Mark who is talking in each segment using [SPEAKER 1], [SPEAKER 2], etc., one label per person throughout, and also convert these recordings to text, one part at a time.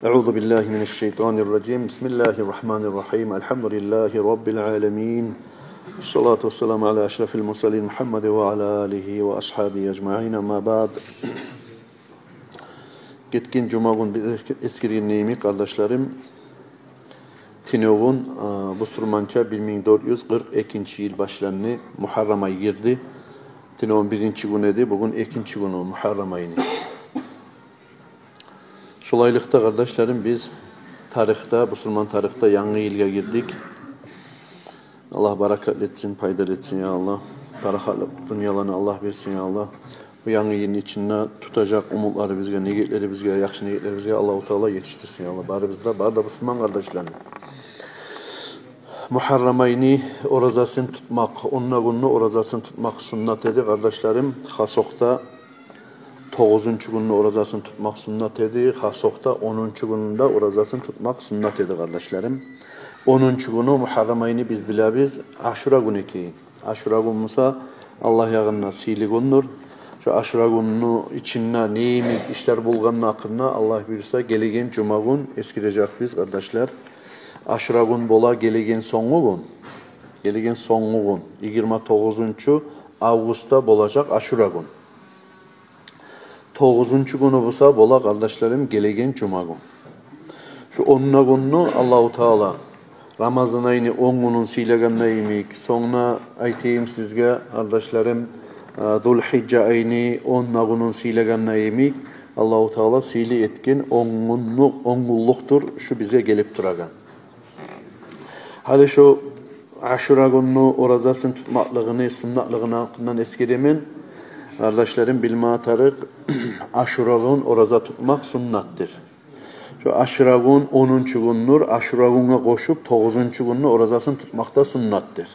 [SPEAKER 1] Euzu billahi mineşşeytanirracim. Bismillahirrahmanirrahim. Elhamdülillahi rabbil alamin. Essalatu vesselamu ala eşrefil murselin Muhammed ve ala alihi ve ashabihi ecmaîn. Amma ba'd. Getken cuma gün biz eskirgenleyimi kardeşlerim Tinov'un bu Surmança 1442 yıl başlandı. Muharrem ayı girdi. Tinov'un birinci günü idi. Bugün ikinci günü Muharrem ayını. Şolaylıkta kardeşlerim biz Müslüman tarihte yangi yılga girdik. Allah barakat etsin, faydalı etsin ya Allah. Barakatlı dünyalarını Allah versin ya Allah. Bu yangi yılın içinde tutacak umutları bizge, niyetleri bizge, yakşı niyetleri bizge Allah-u Teala yetiştirsin ya Allah. Bari da Müslüman kardeşlerim. Muharrem ayını orazasını tutmak, onunla gününü orazasını tutmak sünnet edi kardeşlerim. Hasokta 9. gününde orazasını tutmak sünnet edi. Hasokta 10. gününde orazasını tutmak sünnet edi kardeşlerim. 10. günü Muharrem ayını biz bilebiz. Aşura günü ki. Aşura günü Allah yağınına siyli gündür. Şu aşura gününün içinde neyimi işler bulganın hakkında Allah bilirse gelegen cuma gün eskirecek biz kardeşler. Aşura gün bola gelegen songu gün. Gelegen songu gün. 29. Ağustos'ta bolacak aşura gün. 9. günü bulsa bola kardeşlerim gelegen cuma gün. Şu 10. gününü Allah-u Teala Ramazan ayını 10 günün silegenine yemek. Sonra aytayım sizge kardeşlerim Zulhicce ayını 10 günün silegenine yemek. Allah-u Teala sili etkin 10 günlüktur şu bize gelip duragan. Hali şu aşura gününü orazasını tutmaklığını, sünnatlığını hakkından eskidemin. Kardeşlerim bilmeye tarık aşura gün oraza tutmak sünnettir. Şu aşura gün 10. gündür. Aşura gününe koşup 9. gününü orazasını tutmak da sünnettir.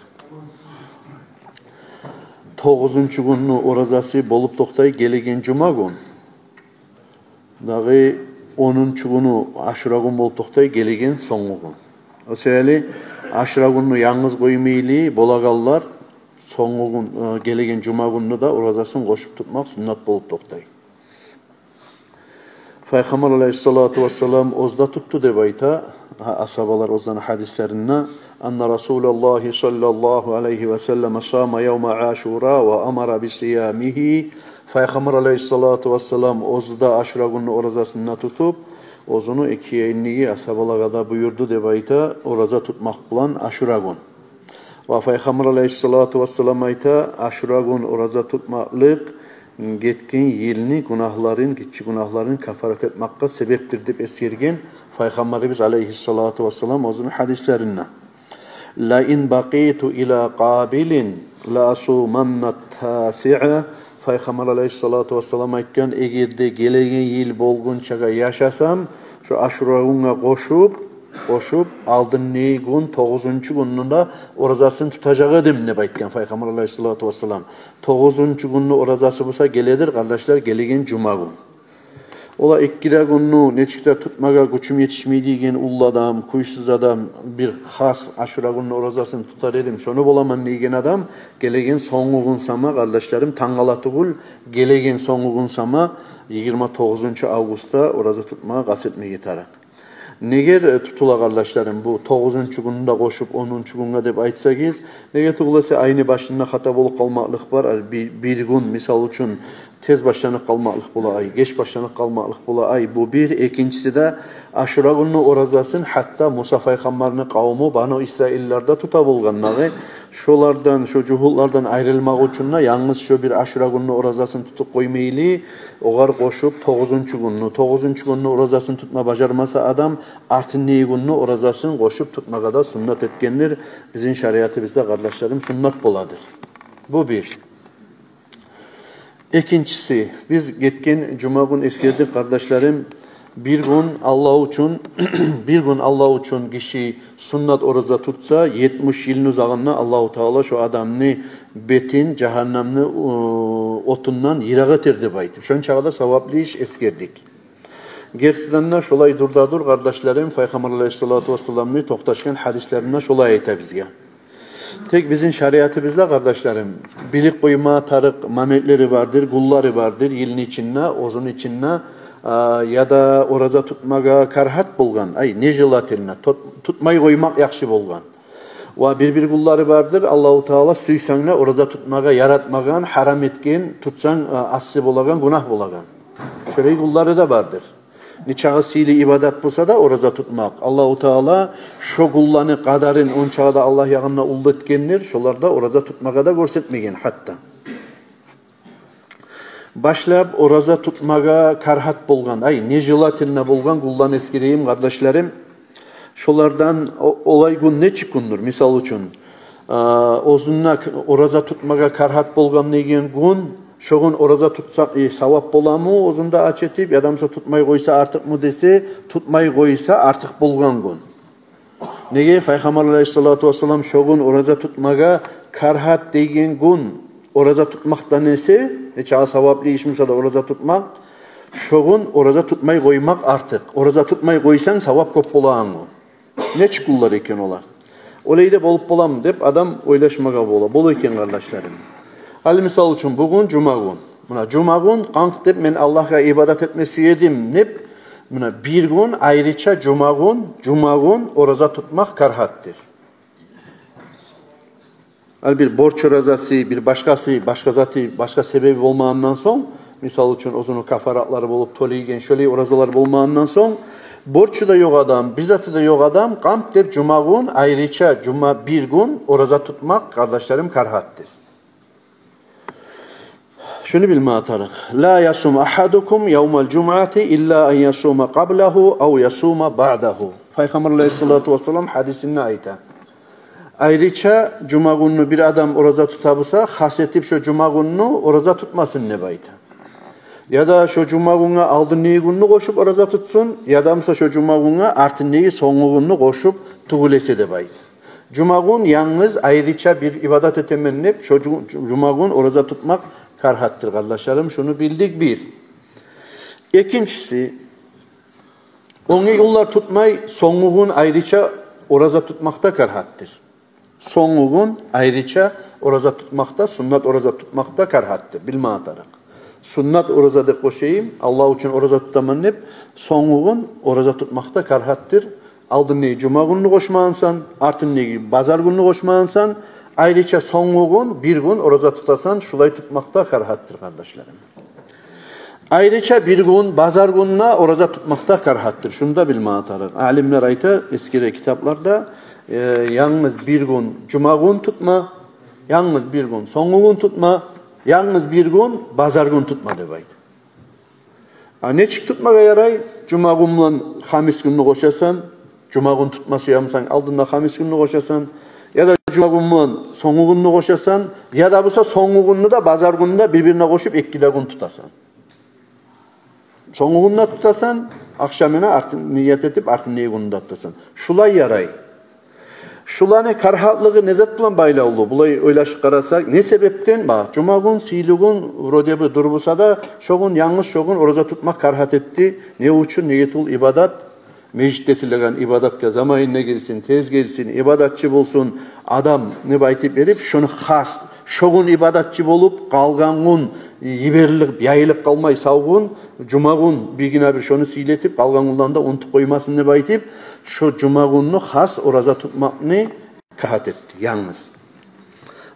[SPEAKER 1] 9. gününü orazası bolup toktay gelegen cuma gün. Dağı 10. günü aşura gün bolup toktay gelegen songu gün. O sebeple aşura gününü yalnız koymaylı bolagallar songu gün gelegen cuma gününü de orazasını koşup tutmak sünnet bolup toktay. Peygamber aleyhissalatu vesselam ozda tuttu deb ayta asabalar ozdan hadislerine anna Resulullah sallallahu aleyhi ve sellem sama yevme aşura ve amara bi siyamihi. Peygamber aleyhissalatu vesselam ozda aşura günü orazasını tutup ozunu ikiye inniyi asabalara da buyurdu deb ayta oraza tutmak bilan aşura gün. Ve Peygamber aleyhissalatu vesselam ayta aşura gün oraza tutmaklık getken yılını günahların, küçük günahların kafaret etmekka sebeptir deyip esirgen Peygamberimiz aleyhissalatu vesselam ozunu hadislerine. La in baqitu ila qabilin la asumanna tasi'a. Peygamber aleyhissalatu vesselam aytgan egerde gelegen yıl bolgunçaga yaşasam şu aşura gününe koşup aldın neyi gün 9. gününde orazasını tutacağı edim ne baytken Peygamber aleyhissalatu vesselam. 9. gününde orazası bulsa geledir kardeşler gelegen cuma gün. Ola ikkire gününü neçikte tutmaga güçüm yetişmeydiğin ulu adam, kuysuz adam bir has aşura gününde orazasını tutar edim. Şunu bolaman neygen adam gelegen songu gün sama kardeşlerim tangalatıgul gelegen songu gün sama 29. Ağustos'ta oraza tutmaga kasetme getarak. Neger tutula kardeşlerim bu 9. gününde koşup 10. gününe dep aytsakiz nege tuğulasa aynı başında hata bolup kalmaklık var. Bir gün misal üçün tez başlanıp kalmaklık bula ay, geç başlanıp kalmaklık bula ay. Bu bir. İkincisi de aşura gününü orazasın hatta Musa Peygamber'in kavmi Banu İsrailler'de tuta bulganları. Şolardan, şu cuhullardan ayrılmak için yalnız şu bir aşura gününü orazasını tutup koymaylı, oğar koşup 9. gününü orazasını tutma bacarmasa adam artın neyi gününü orazasını koşup tutmaya da sünnet etkendir. Bizim şeriatımızda kardeşlerim sünnet boladır. Bu bir. İkincisi, biz getken cuma gün eskirdik kardeşlerim. Bir gün Allah için kişi sünnet oraza tutsa 70 yılın uzağına Allah-u Teala şu adamını betin cehennemni otundan yirağa terdi baytı. Şun çağda savaplı iş eskerdik. Gerçekten şolay durdadur kardeşlerim Peygamber aleyhissalatu vesselam'ı toktaşken hadislerine şolay ayta bizge. Tek bizim şeriatımızda kardeşlerim bilik koyma tarık mametleri vardır, kulları vardır yılın içinde, ozun içinde ya da oraza tutmaga karhat bolgan, ay nежелательно, tutmay koymak yakşı bolgan. Ve bir kulları vardır, Allahu Teala süysenle oraza tutmaga yaratmagan, haram etken, tutsan assi bolagan, günah bolagan. Şöyle kulları da vardır. Niçağı sili ibadat bulsa da oraza tutmak. Allahu Teala şu kullanı kadarın on çağda Allah yağınına uldu etkenler, şolarda oraza tutmaga da görsetmegen hatta. Başlap oraza tutmaga karhat bolgan, ay nежелательно bolgan kullan eskireyim kardeşlerim. Şolardan olay gün ne çıkındır misal üçün. Ozunna oraza tutmaga karhat bolgan negen gün, şoğun oraza tutsak savap bolamı, ozunda aç etip, adamsa tutmay koysa artık mı dese, tutmay koysa artık bolgan gün. Nege Peygamber Aleyhissalatu vesselam şoğun oraza tutmaga karhat degen gün, oraza tutmaktan nesi, neçağı savaplı işmişse de oraza tutmak, şoğun oraza tutmay koymak artık. Oraza tutmay koysan savap köp bolağın mı? Ne çıkullar eken olar? Olayda bolup bolam dep adam oylaşmaga bola. Bolu eken kardeşlerim. Hal misal üçün bugün cuma gün. Buna cuma gün kank dep men Allah'a ibadat etmesi yedim dep, buna bir gün ayrıca cuma gün oraza tutmak karhattır. Hal bir borç orazası, bir başka zati, başka sebebi olmağından son, misal üçün ozunu kafaratları bolup toleygen, şöyle orazalar olmağından son, borçu da yok adam, bizzatı da yok adam, kamp dep cuma gün ayrıca bir gün oraza tutmak kardeşlerim karhattır. Şunu bilme atarık. La yasum ahadukum yevmel cum'ati illa en yasuma qablahu au yasuma ba'dahu. Peygamber Aleyhissalatu vesselam hadisine ait. Ayrıca cuma gününü bir adam oraza tutabısa, hasetip şu cuma gününü oraza tutmasın ne bayta. Ya da şu cuma gününe aldın neyi gününü koşup oraza tutsun, ya da mesela şu cuma gününe artın neyi sonu gününü koşup tuğulese de bayta. Cuma gün yalnız ayrıca bir ibadet etemennip, şu cuma gün oraza tutmak karhattır kardeşlerim. Şunu bildik bir. İkincisi, onu yıllar tutmay, sonu gün ayrıca oraza tutmakta karhattır. Sonu gün ayrıca oraza tutmakta, sünnet oraza tutmakta karhattır. Bilme atarak. Sünnet oraza da koşayım, Allah için oraza tutamannip, sonu gün oraza tutmakta karhattır. Aldın neyi cuma gününü koşmağınsan, artın neyi pazar gününü koşmağınsan, ayrıca sonu gün, bir gün oraza tutasan, şulay tutmakta karhattır kardeşlerim. Ayrıca bir gün, pazar gününe oraza tutmakta karhattır. Şunu da bilme atarak. Alimler ayta eski kitaplarda, yalnız bir gün cuma gün tutma, yalnız bir gün sonu gün tutma, yalnız bir gün pazar gün tutma debaydı. Ne çık tutmaga yaray? Cuma günle hamis gününü koşasan, cuma gün tutması yapsan, aldığında hamis gününü koşasan, ya da cuma günle sonu gününü koşasan, ya da busa sonu gününü de pazar gününde birbirine koşup ikkide gün tutasan. Sonu gününde tutasan, akşamına artın niyet etip artın neyi gününde tutasan. Şulay yaray. Şulanı karhatlığı nezat bilen bayla oldu. Bulay oylaşıp karasak ne sebepten? Bak, cuma gün, sili gün, rodebi durbusa da şoğun yanlış şoğun oraza tutmak karhat etti. Ne uçun niyetul ibadat, mecid etilen ibadatga zamayın ne gelsin, tez gelsin, ibadatçı bulsun, adam ne baytip verip şunu has, şoğun ibadatçı bolup kalgan gün, yiberilip, yayılıp kalmay savgun, cuma gün bir şunu siletip, kalgan günden de unutup koymasın ne baytip, şu cuma gününü has oraza tutmakını kahat etti, yalnız.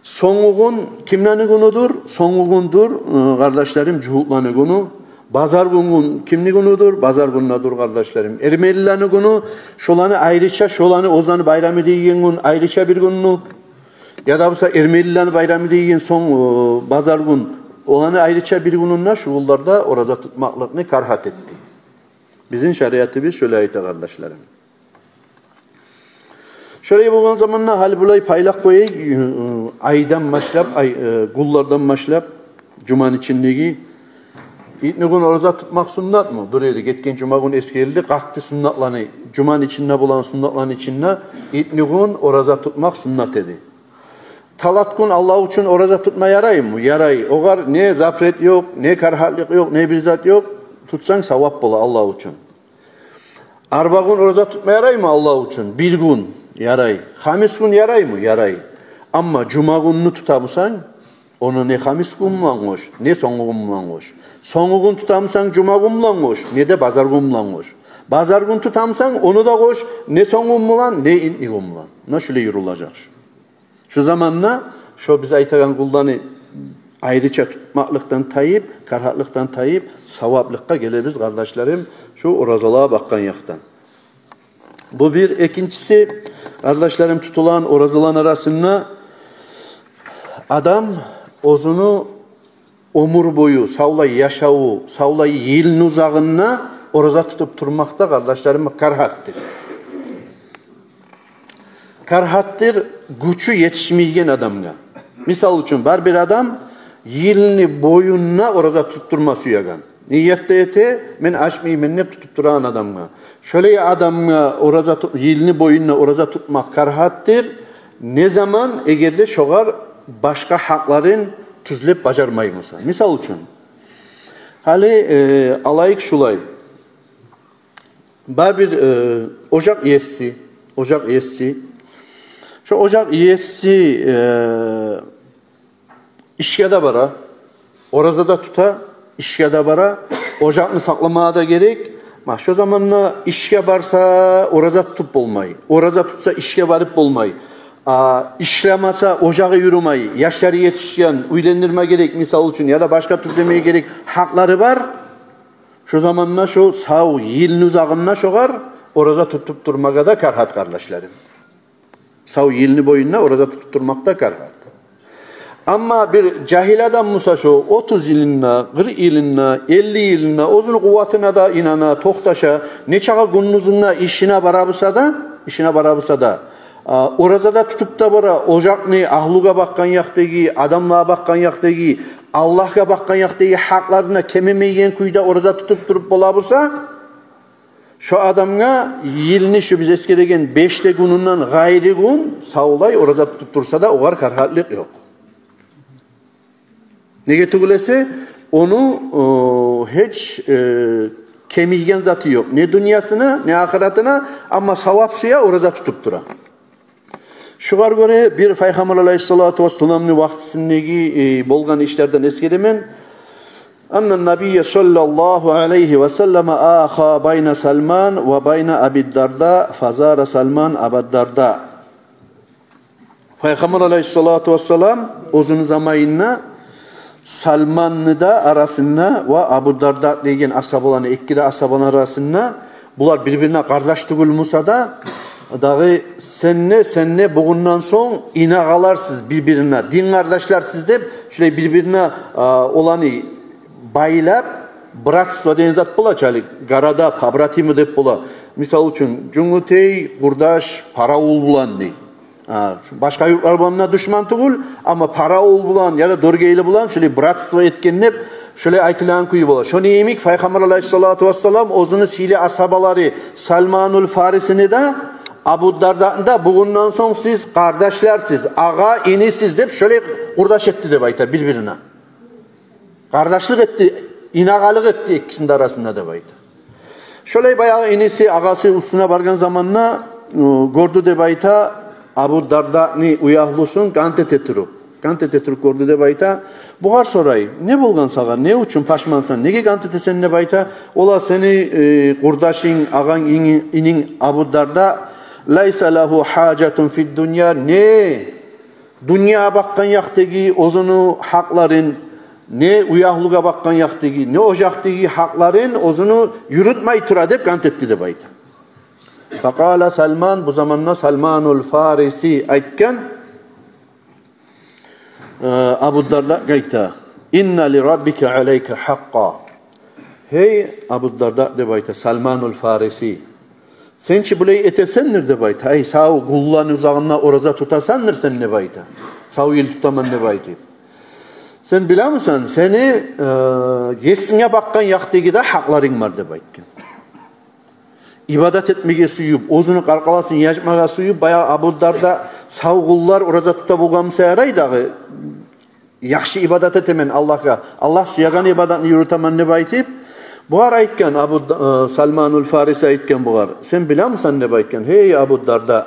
[SPEAKER 1] Sonu gün kimlerin günüdür? Sonu gündür, kardeşlerim, cuhutlanı günü. Pazar günü kimli günüdür? Pazar günüdür kardeşlerim. Ermelilerin günü, şolanı ayrıca, şolanı ozanı bayramı deyiyen gün ayrıca bir günü. Ya da bu Ermelilerin bayramı deyiyen son pazar gün, olanı ayrıca bir gününde şu yıllarda oraza tutmaklıkını karhat etti. Bizim şeriatımız şöyle ait kardeşlerim. Şöyle bulgan zamanla hal bulay paylak koyay, aydan başlap, kullardan başlap, cuman içindeki İlk gün oraza tutmak sünnet mı? Duruydu. Geçken cuma gün eskildi. Kalktı sünnetlerini. Cuman içinde bulan sünnetlerin içinde ilk gün oraza tutmak sünnet dedi. Talat gün Allah için oraza tutma yaray mı? Yaray. O kadar ne zapret yok, ne karhatlık yok, ne bir zat yok. Tutsan sevap bula Allah için. Arba gün oraza tutma yaray mı Allah için? Bir gün yaray. Hamis gün yaray mı? Yaray. Ama cuma gününü tutamısan, Onu ne hamis gün koş, ne soңgu gün koş. Soңgu gün tutamsan cuma gün koş, ne de pazar gün koş. Pazar gün tutamsan onu da koş, ne soңgu gün ne ilk gün. Nasıl yürülacak? Şu zamanla şu biz aytagan kuldanı ayrıca tutmaklıktan tayip, karhatlıktan tayip, savaplıkka geliriz kardeşlerim. Şu orazalığa bakkan yaktan. Bu bir. İkincisi, kardeşlerim tutulan orazalan arasında adam ozunu omur boyu, savlayı yaşağı, savlayı yilin uzağına oraza tutup durmakta kardeşlerim karhattır. Karhattır gücü yetişmeyen adamga. Misal için var bir adam yilini boyunna oraza tutturması yagan. Niyette ete men açmayı menne tutup duran adamga. Şöyle adamga oraza yilini boyunna oraza tutmak karhattır. Ne zaman eğer de şoğar başka hakların tüzlep bacarmayımsa. Misal için hali alayık şulay. Var bir ocak yesi. Şu ocak yesi işkede bara, oraza da tuta, işkede bara, ocakını saklamaya da gerek. Şu zamanla işke varsa oraza tutup olmayı, oraza tutsa işke varıp olmayı, işlemasa ocağı yürümeyi, yaşları yetişken, uylendirme gerek misal için ya da başka tüzlemeye gerek hakları var. Şu zamanla şu sağ yilin uzağına şoğar, oraza tutup durmaya da karhat kardeşlerim. Sağ yilini boyunna orada tutup durmakta karhat. Ama bir cahil adam musa şu 30 yılına, 40 yılına, 50 yılına, ozun kuvvetine da inana, toktaşa, ne çağa gündüzüne işine barabısa da, orada da tutup da bara, ocak ne, ahluga bakkan yaktaki, adamlığa bakkan yaktaki, Allah'a bakkan yaktaki haklarına kememeyen kuyda orada tutup durup bolabısa, şu adamga yilini şu biz eskilegen 5'te gününden gayri gün sağolay orada tutup dursa da oğar karhatlık yok. Ne getirgülese onu hiç kemiyen zatı yok. Ne dünyasına ne ahiretine ama savap suya orada tutup dura. Şugar göre bir Peygamber aleyhissalatu vesselam'ın vaktisindeki bolgan işlerden eskelemen Annen Nabiye sallallahu aleyhi ve sellem aha bayna Salman ve bayna Abi Darda fazara Salman Abi Darda. Peygamber aleyhissalatu vesselam uzun zamanında Salman'ı da arasında ve Abu Darda degen asabalarını, ikkide asabalar arasında bunlar birbirine kardeş tugulmusa da dağı senle bugünden son inağalarsız birbirine, din kardeşlersiz deyip şöyle birbirine olanı baylap bratstvo degan zat bola çalik garada pabratimi dep bola. Misal üçün Cungutey kurdaş paraul bulan dey. Başka yurtlar bolana düşman tugul ama paraul bulan ya da dorgeyli bulan şöyle bratstvo etkenlep şöyle aytılan kuyu bola. Şonu emik Peygamber aleyhissalatu vesselam ozunu sili asabaları Salmanul Farisini de Abu Darda'da bugünden son siz kardeşlersiz, ağa inisiz deyip şöyle kurdaş etti de bayta birbirine. Kardeşlik etti, inagalık etti ikisinin arasında da bayta. Şöyle bayağı inisi ağası üstüne bargan zamanla gördü de bayta Abu Darda'ni uyahlusun kantet etirip gördü de bayta. Buğar sorayı, ne bulgan sağa, ne üçün paşmansan, nege kantet esen ne bayta? Ola seni kurdaşın, ağan inin Abu Darda laysa lahu hacetun fid dünya ne? Dünya bakkan yaktaki ozunu hakların ne uyahlığa bakkan yaktaki ne ocaktaki hakların ozunu yürütmeyi tura deyip kant etti de bayta. Fakala Salman bu zamanla Salmanul Farisi aytken Abu Darda gayta inna li rabbika aleyke haqqa. Hey Abu Darda de bayta Salmanul Farisi sen ki burayı etesendir de bayta. Hey sağ kullan uzağına oraza tutasandır sen ne bayta. Sağ yıl tutaman ne bayta. Sen bilir misin? Seni yesine bakkan yaktaki da hakların var de bayta. İbadet etmeye suyup, ozunu kalkalasın, yaşmaya suyup, bayağı Abu Darda sağ kullar oraza tuta bulgamsa yaraydı. Yaxşı ibadet etemen Allah'a. Allah suyagan ibadetini yürütemen ne bayta. Buğar aytken Abu Salmanul Farisi aytken buğar. Sen bilir misin ne baytken? Hey Abu Darda.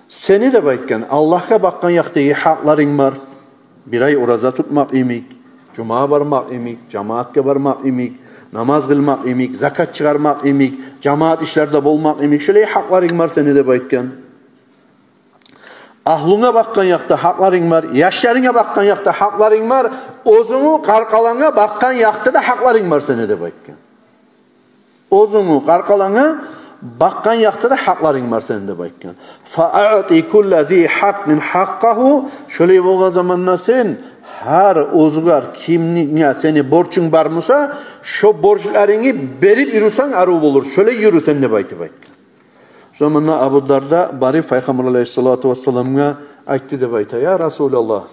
[SPEAKER 1] Seni de baytken Allah'a bakkan yaktaki hakların var. bir ay oraza tutmak imik, cuma barmak imik, cemaatke barmak imik, namaz kılmak imik, zakat çıkarmak imik, cemaat işlerde bolmak imik. Şöyle hakların var seni de baytken. Ahlına bakkan yakta hakların var, yaşlarına bakkan yakta hakların var, ozunu karkalana bakkan yakta da hakların var seni de baytken. Ozunu karkalana bakkan yakta da hakların var seni de baytken. Fa'ati kullazi haqqin haqqahu. Şöyle bolgan zamanna sen her ozugar kimniye seni borçun barmısa şu borçlarını berip yürüsen arı olur. Şöyle yürüsen ne baytı baytken. Zamanla Abu Darda bari Peygamber Aleyhissalatu vesselam'a aytti de bayta. Ya Resulallah,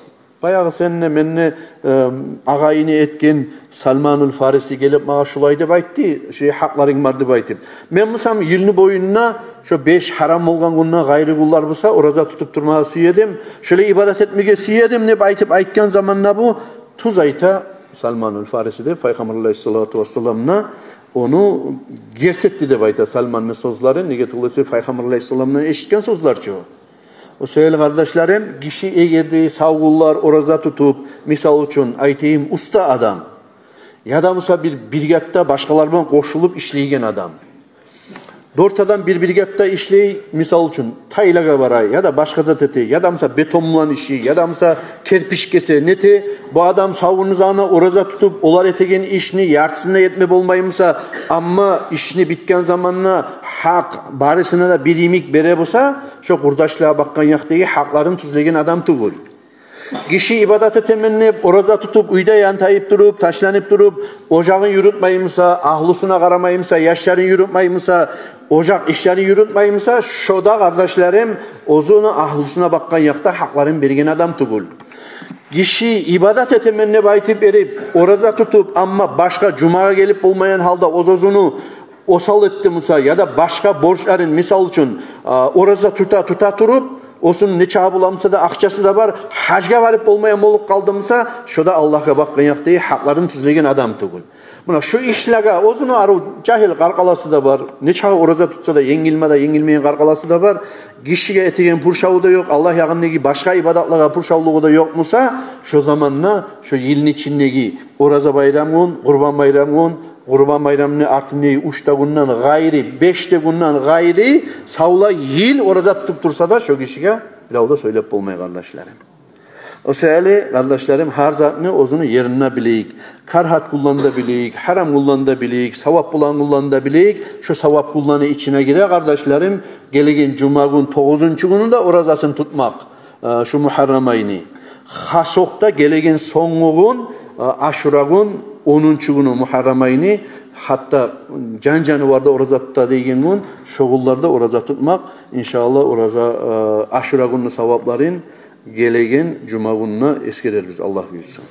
[SPEAKER 1] bayağı seninle menne ağayını etken Salmanul Farisi gelip mağa şulaydı baytti. Şey hakların vardı baytı. Men musam yılını boyunna şu 5 haram olgan günna gayri kullar bulsa oraza tutup durmağa süyedim. Şöyle ibadet etmeye süyedim ne baytıp aytken zamanla bu tuz ayta Salmanul Farisi de Peygamber Aleyhissalatu vesselam'na onu gertetti de bayta Salman'ın sözleri negetulesi Peygamber Aleyhisselam'dan eşitken sözler çoğu. O söyle kardeşlerim, kişi eğer savgullar oraza tutup misal için aytayım usta adam ya da mesela bir birgatta başkalarından koşulup işleyen adam. Dört adam bir birgatta işley misal için taylaga baray ya da başka zateti ya da mesela betonlan işi ya da mesela kerpiç kese neti bu adam savunuzana oraza tutup olar etegen işini yartısında yetme bolmayımsa ama işini bitken zamanla hak barisine de bir imik bere bolsa şu kurdaşlığa bakkan yaktaki hakların tuzlegen adam tugul. Kişi ibadete temennip, oraza tutup, uyda yantayıp durup, taşlanıp durup, ocağın yürütmayımsa, ahlusuna karamayımsa, yaşların yürütmayımsa, ocak işlerini yürütmayımsa, şoda kardeşlerim, ozunu ahlusuna bakkan yakta hakların bergen adam tugul. Kişi ibadet temennip aytıp erip, oraza tutup, ama başka cumaya gelip olmayan halde ozunu osal etti musa ya da başka borçların misal için oraza tuta turup, olsun ne çağı bulamsa da akçası da var. Hacga varıp olmaya moluk kaldımsa şoda Allah'a bakkan yaktığı hakların tüzlegen adam tugul. Buna şu işlere ozunu arı cahil karkalası da var. Ne çağı oraza tutsa da yengilmeyen karkalası da var. Kişiye etegen purşavu da yok. Allah yağındaki başka ibadatlara purşavluğu da yok musa şu zamanla şu yılın içindeki oraza bayramın, kurban bayramın, Kurban bayramını artınneyi 3 gündan gayri, 5 gündan gayri savla yıl oraza tutup dursa da şu kişiye bir da söylep bulmaya kardeşlerim. O sebeple kardeşlerim her zatını ozunu yerine bileyik. Karhat kullanında bileyik, haram kullanında bileyik, savap kullanında bileyik. Şu savap kullanı içine gire kardeşlerim. Gelegen cuma gün 9. gününde orazasını tutmak. Şu Muharrem Hasok'ta gelegen son gün Aşura gün 10. günü Muharrem ayını hatta can varda oraza tutta degen gün şoğullarda oraza tutmak inşallah oraza Aşura günü savapların gelegen cuma gününe eskereriz Allah buyursun.